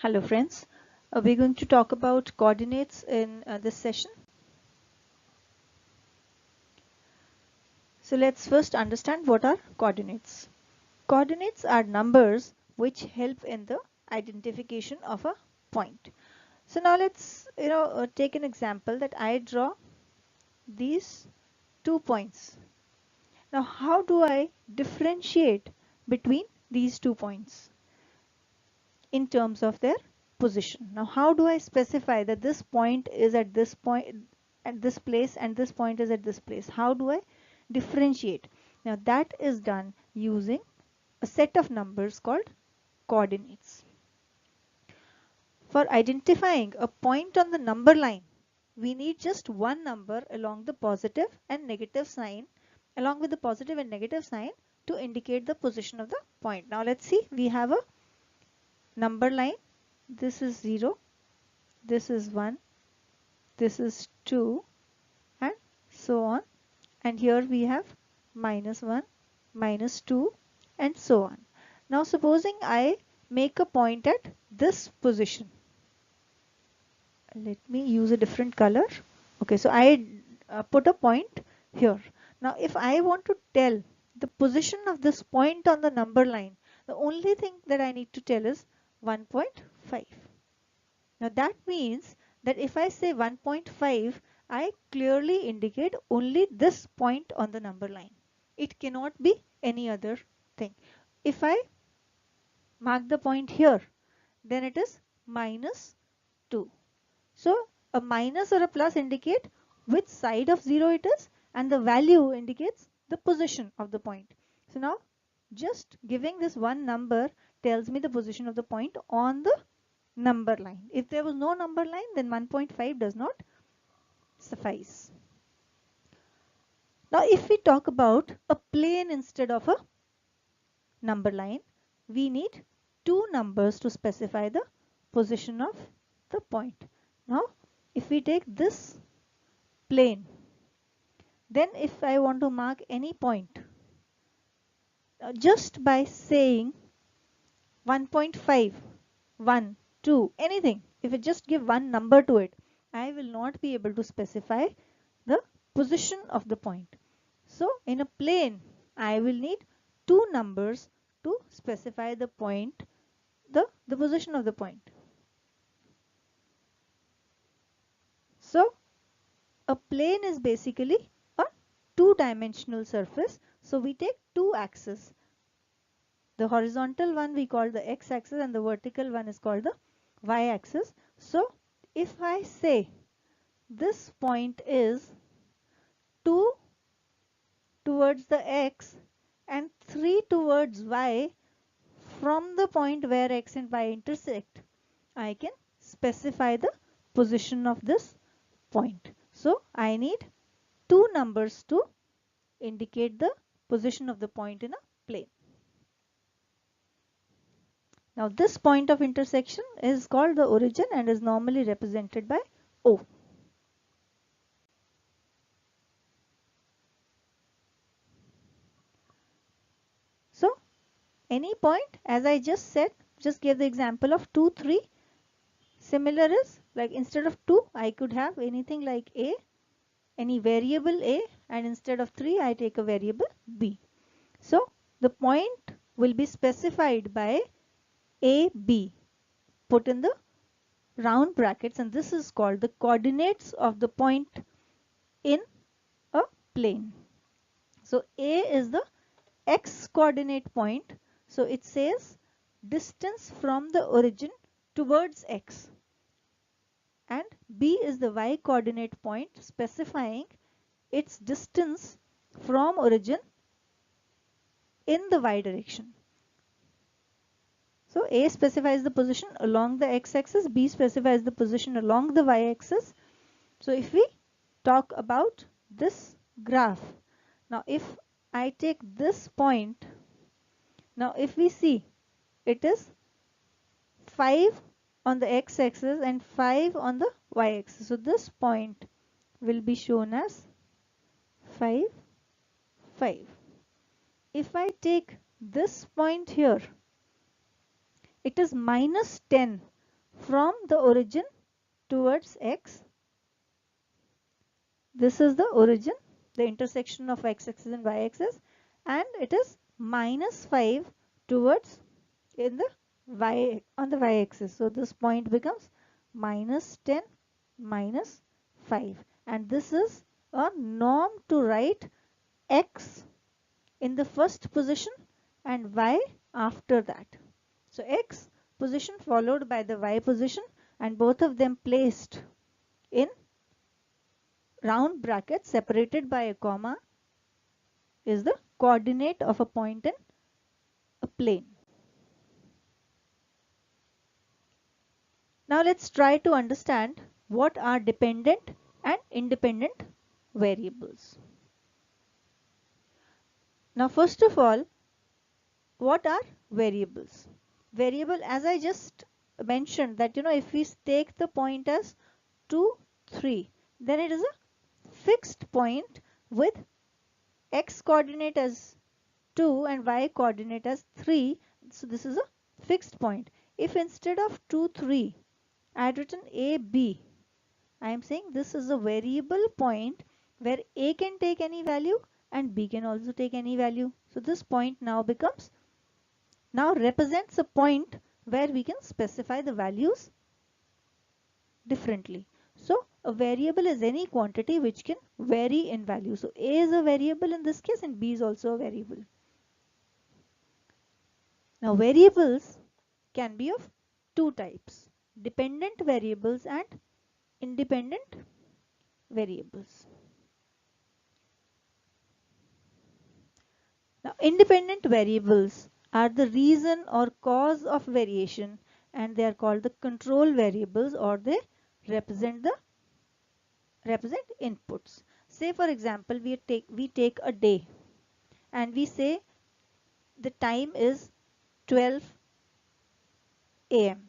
Hello friends, we're going to talk about coordinates in this session. So let's first understand what are coordinates. Coordinates are numbers which help in the identification of a point. So now let's take an example that I draw these 2 points. Now how do I differentiate between these 2 points in terms of their position? Now how do I specify that this point is at this point at this place and this point is at this place? How do I differentiate? Now that is done using a set of numbers called coordinates. For identifying a point on the number line, we need just one number along the positive and negative sign, along with the positive and negative sign to indicate the position of the point. Now let's see, we have a number line. This is 0, this is 1, this is 2, and so on. And here we have -1, -2, and so on. Now supposing I make a point at this position. Let me use a different color. Okay, so I put a point here. Now if I want to tell the position of this point on the number line, the only thing that I need to tell is 1.5. Now that means that if I say 1.5, I clearly indicate only this point on the number line. It cannot be any other thing. If I mark the point here, then it is -2. So a minus or a plus indicate which side of 0 it is, and the value indicates the position of the point. So now just giving this one number tells me the position of the point on the number line. If there was no number line, then 1.5 does not suffice. Now if we talk about a plane instead of a number line, we need two numbers to specify the position of the point. Now if we take this plane, then if I want to mark any point, just by saying 1.5, 1, 2, anything, if I just give one number to it, I will not be able to specify the position of the point. So in a plane, I will need two numbers to specify the point, the position of the point. So a plane is basically a two-dimensional surface. So we take two axes. The horizontal one we call the x-axis and the vertical one is called the y-axis. So if I say this point is 2 towards the x and 3 towards y from the point where x and y intersect, I can specify the position of this point. So I need two numbers to indicate the position of the point in a plane. Now this point of intersection is called the origin and is normally represented by O. So any point, as I just said, just gave the example of 2, 3. Similar is like instead of 2, I could have anything like A, any variable A, and instead of 3, I take a variable B. So the point will be specified by AB put in the round brackets, and this is called the coordinates of the point in a plane. So A is the x coordinate point. So it says distance from the origin towards x. And B is the y coordinate point specifying its distance from origin in the y direction. So A specifies the position along the x-axis, B specifies the position along the y-axis. So if we talk about this graph, now if I take this point, now if we see, it is 5 on the x-axis and 5 on the y-axis. So this point will be shown as 5, 5. If I take this point here, it is -10 from the origin towards x. This is the origin, the intersection of x-axis and y-axis, and it is minus 5 towards in the y on the y-axis. So this point becomes minus 10 minus 5, and this is a norm to write x in the first position and y after that. So x position followed by the y position, and both of them placed in round brackets separated by a comma is the coordinate of a point in a plane. Now let's try to understand what are dependent and independent variables. Now first of all, what are variables? Variable, as I just mentioned, that if we take the point as 2, 3, then it is a fixed point with x coordinate as 2 and y coordinate as 3. So this is a fixed point. If instead of 2, 3, I had written a, b, I am saying this is a variable point where a can take any value and b can also take any value. So this point now represents a point where we can specify the values differently. So a variable is any quantity which can vary in value. So a is a variable in this case and b is also a variable. Now variables can be of two types: dependent variables and independent variables. Now independent variables are the reason or cause of variation, and they are called the control variables, or they represent inputs. Say for example, we take a day and we say the time is 12 a.m.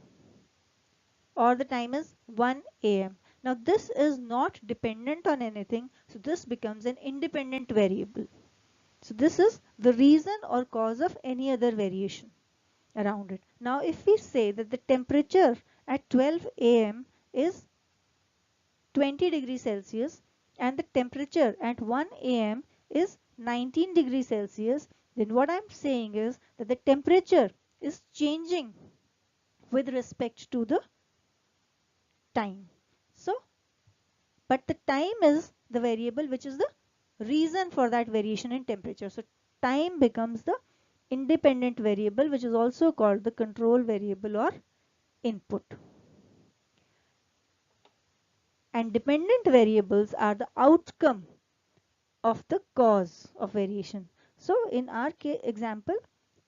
or the time is 1 a.m. Now this is not dependent on anything, so this becomes an independent variable. So this is the reason or cause of any other variation around it. Now if we say that the temperature at 12 a.m. is 20 degrees Celsius and the temperature at 1 a.m. is 19 degrees Celsius, then what I'm saying is that the temperature is changing with respect to the time. So, but the time is the variable which is the reason for that variation in temperature. So time becomes the independent variable, which is also called the control variable or input. And dependent variables are the outcome of the cause of variation. So in our example,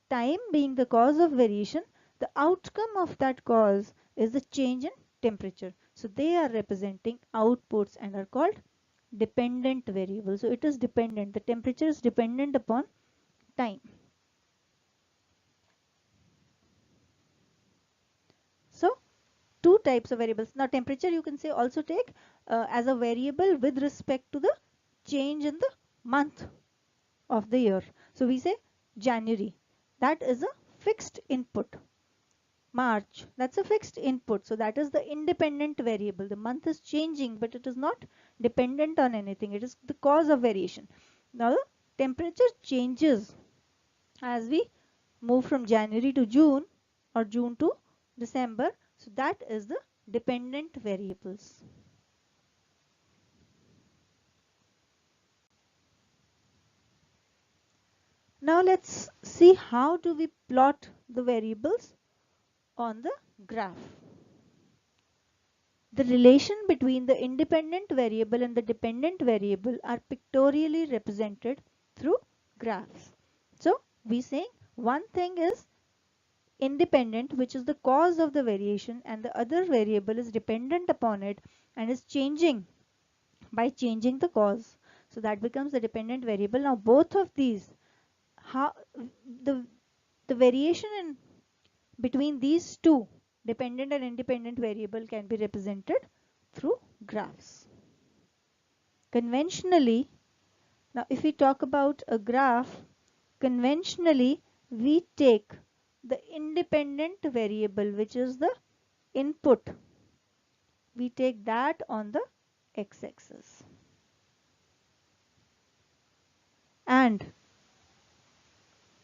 time being the cause of variation, the outcome of that cause is the change in temperature. So they are representing outputs and are called dependent variables. So it is dependent. The temperature is dependent upon time. So two types of variables. Now temperature you can say also take as a variable with respect to the change in the month of the year. So we say January, that is a fixed input. March, that's a fixed input. So that is the independent variable. The month is changing, but it is not dependent on anything. It is the cause of variation. Now the temperature changes as we move from January to June or June to December. So that is the dependent variables. Now let's see how do we plot the variables on the graph. The relation between the independent variable and the dependent variable are pictorially represented through graphs. So we say one thing is independent, which is the cause of the variation, and the other variable is dependent upon it and is changing by changing the cause. So that becomes the dependent variable. Now both of these, how the variation in between these two dependent and independent variable can be represented through graphs. Conventionally, now if we talk about a graph, conventionally we take the independent variable, which is the input, we take that on the x-axis. And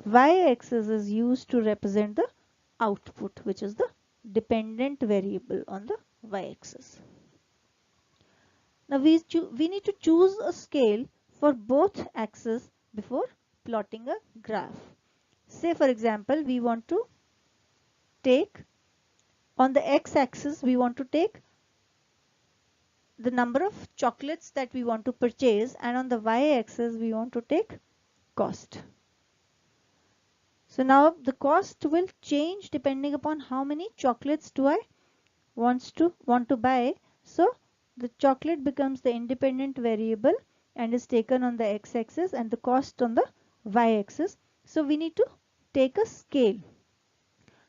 y-axis is used to represent the output, which is the dependent variable on the y-axis. Now we need to choose a scale for both axes before plotting a graph. Say for example, we want to take on the x-axis, we want to take the number of chocolates that we want to purchase, and on the y-axis we want to take cost. So now the cost will change depending upon how many chocolates do I want to buy. So the chocolate becomes the independent variable and is taken on the x-axis, and the cost on the y-axis. So we need to take a scale.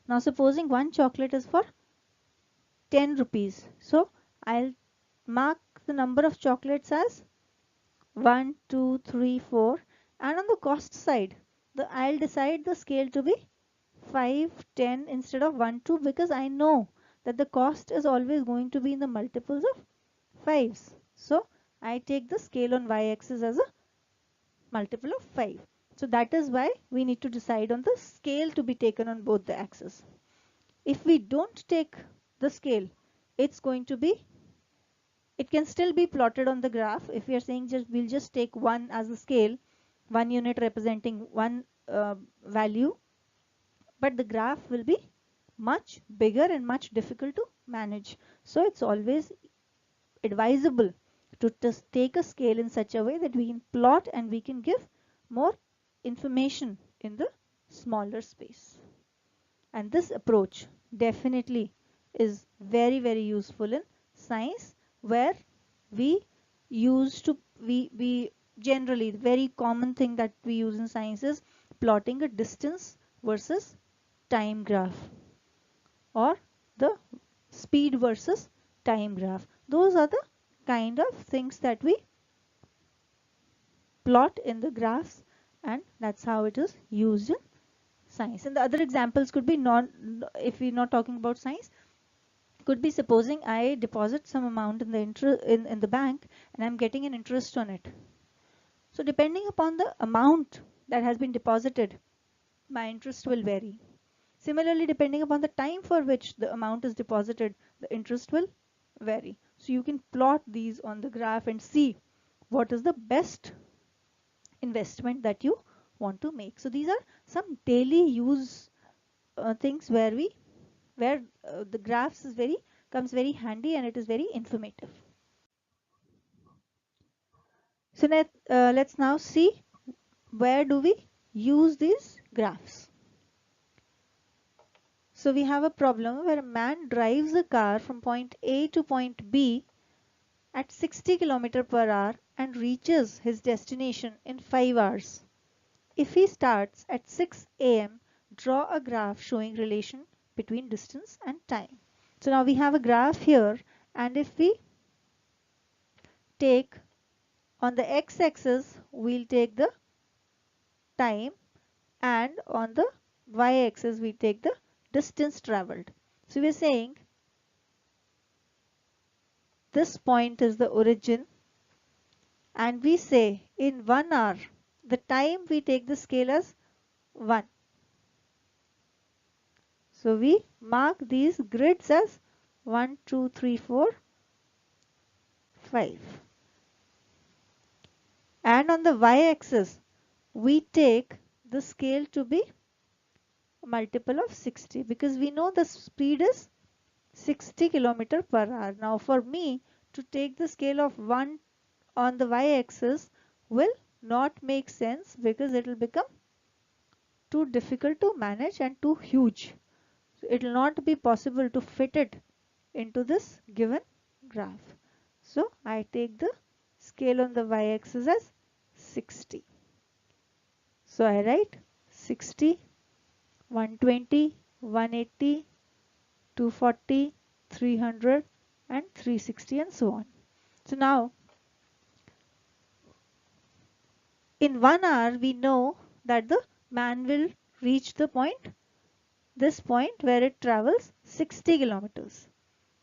Now supposing one chocolate is for 10 rupees. So I'll mark the number of chocolates as 1, 2, 3, 4, and on the cost side, I'll decide the scale to be 5, 10 instead of 1, 2, because I know that the cost is always going to be in the multiples of 5s. So I take the scale on y-axis as a multiple of 5. So that is why we need to decide on the scale to be taken on both the axes. If we don't take the scale, it can still be plotted on the graph. If we are saying we'll just take 1 as a scale, 1 unit representing one value, but the graph will be much bigger and much difficult to manage. So it's always advisable to just take a scale in such a way that we can plot and we can give more information in the smaller space. And this approach definitely is very, very useful in science, where we generally, the very common thing that we use in science is plotting a distance versus time graph, or the speed versus time graph. Those are the kind of things that we plot in the graphs, and that's how it is used in science. And the other examples could be if we're not talking about science, could be supposing I deposit some amount in the bank and I'm getting an interest on it. So depending upon the amount that has been deposited, my interest will vary. Similarly, depending upon the time for which the amount is deposited, the interest will vary. So you can plot these on the graph and see what is the best investment that you want to make. So these are some daily use things where the graphs comes very handy, and it is very informative. So let's now see where do we use these graphs. So we have a problem where a man drives a car from point A to point B at 60 km per hour and reaches his destination in 5 hours. If he starts at 6 a.m., draw a graph showing relation between distance and time. So now we have a graph here, and if we take on the x-axis, we'll take the time, and on the y-axis we take the distance traveled. So we're saying this point is the origin, and we say in 1 hour, the time we take the scale as 1. So we mark these grids as 1, 2, 3, 4, 5. And on the y-axis, we take the scale to be a multiple of 60, because we know the speed is 60 km per hour. Now for me to take the scale of 1 on the y-axis will not make sense, because it will become too difficult to manage and too huge. So it will not be possible to fit it into this given graph. So I take the scale on the y-axis as 60. So I write 60, 120, 180, 240, 300 and 360 and so on. So now in 1 hour we know that the man will reach this point where it travels 60 kilometers.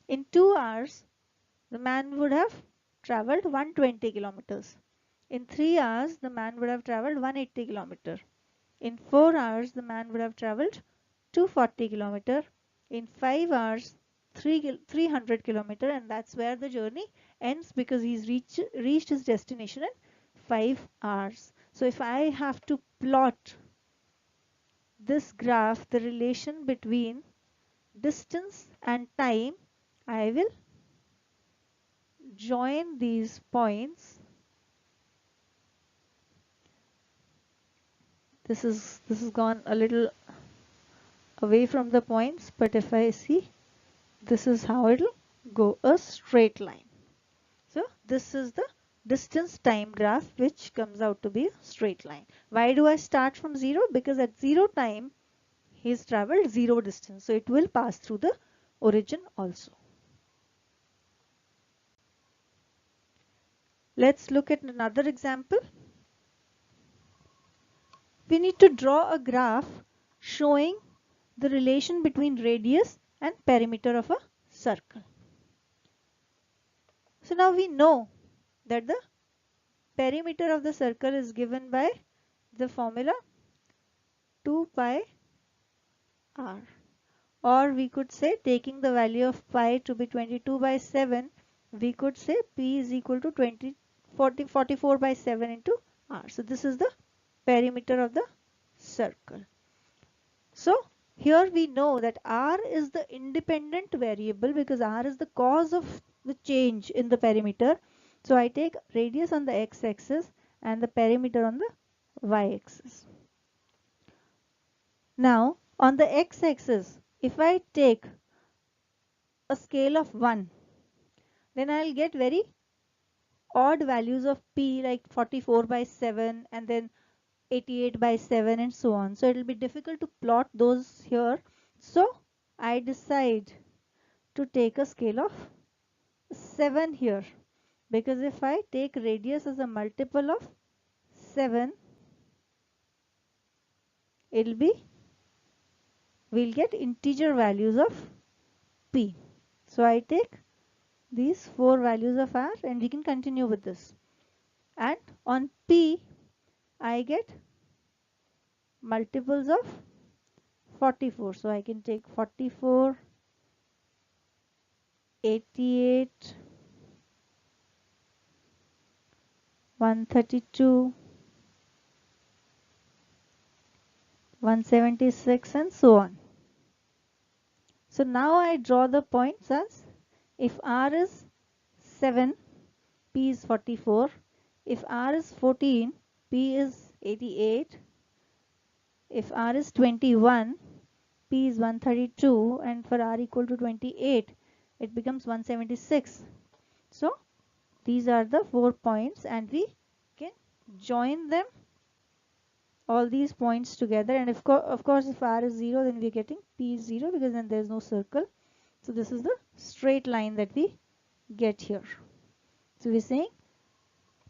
In 2 hours, the man would have traveled 120 kilometers. In 3 hours, the man would have traveled 180 kilometers. In 4 hours, the man would have traveled 240 kilometers. In 5 hours, 300 kilometers, and that's where the journey ends because he's reached his destination in 5 hours. So if I have to plot this graph, the relation between distance and time, I will join these points. This is gone a little away from the points, but if I see, this is how it'll go, a straight line. So this is the distance time graph which comes out to be a straight line. Why do I start from 0? Because at 0 time he's traveled 0 distance, so it will pass through the origin also. Let's look at another example. We need to draw a graph showing the relation between radius and perimeter of a circle. So now we know that the perimeter of the circle is given by the formula 2 pi r, or we could say, taking the value of pi to be 22 by 7, we could say p is equal to 44 by 7 into r. So this is the perimeter of the circle. So here we know that r is the independent variable because r is the cause of the change in the perimeter. So I take radius on the x-axis and the perimeter on the y-axis. Now on the x-axis, if I take a scale of 1, then I'll get very odd values of p, like 44 by 7 and then 88 by 7 and so on. So it will be difficult to plot those here. So I decide to take a scale of 7 here, because if I take radius as a multiple of 7, we'll get integer values of p. So I take these 4 values of r and we can continue with this. And on p, I get multiples of 44. So I can take 44, 88, 132, 176 and so on. So now I draw the points as, if r is 7, p is 44. If r is 14, p is 88. If r is 21, p is 132, and for r equal to 28, it becomes 176. So these are the 4 points and we can join them, all these points together, and of course if r is 0, then we're getting p is 0 because then there's no circle. So this is the straight line that we get here. So we're saying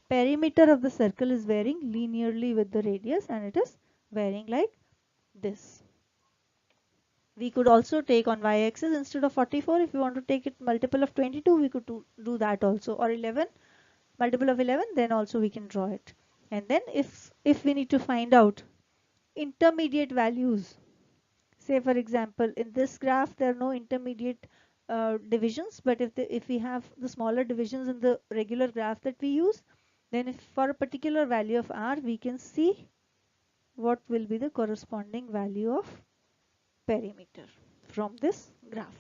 perimeter of the circle is varying linearly with the radius, and it is varying like this. We could also take on y-axis, instead of 44, if you want to take it multiple of 22, we could do that also, or 11, multiple of 11, then also we can draw it. And then if we need to find out intermediate values, say for example in this graph there are no intermediate divisions, but if we have the smaller divisions in the regular graph that we use, then if for a particular value of r, we can see what will be the corresponding value of perimeter from this graph.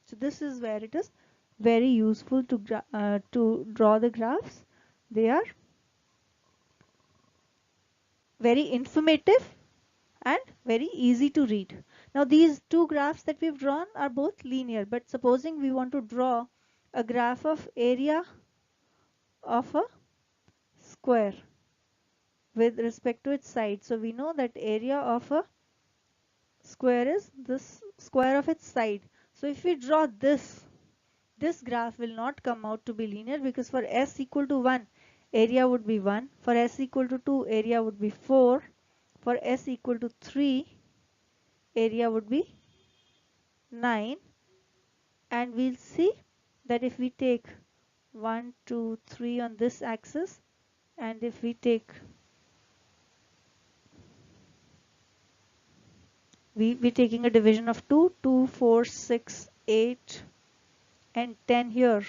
So this is where it is very useful to draw the graphs. They are very informative and very easy to read. Now these two graphs that we've drawn are both linear, but supposing we want to draw a graph of area of a square with respect to its side. So we know that area of a square is this square of its side. So if we draw this graph will not come out to be linear, because for s equal to 1, area would be 1. For s equal to 2, area would be 4. For s equal to 3, area would be 9. And we'll see that if we take 1, 2, 3 on this axis, and if we take we're taking a division of 2, 2, 4, 6, 8 and 10 here.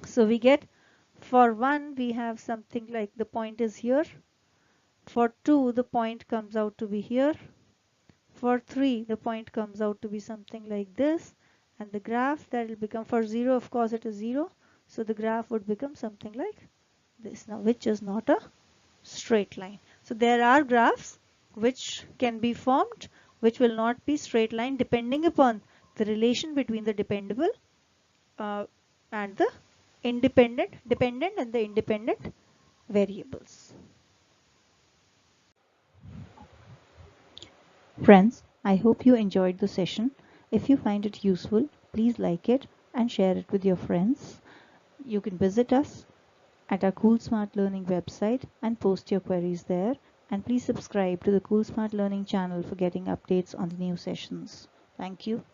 So we get for 1 we have something like the point is here. For 2 the point comes out to be here. For 3 the point comes out to be something like this, and the graph that will become for 0, of course it is 0, so the graph would become something like this now, which is not a straight line. So there are graphs which can be formed which will not be straight line depending upon the relation between the dependent and the dependent and the independent variables. Friends, I hope you enjoyed the session. If you find it useful, please like it and share it with your friends. You can visit us at our Cool Smart Learning website and post your queries there. And please subscribe to the Cool Smart Learning channel for getting updates on the new sessions. Thank you.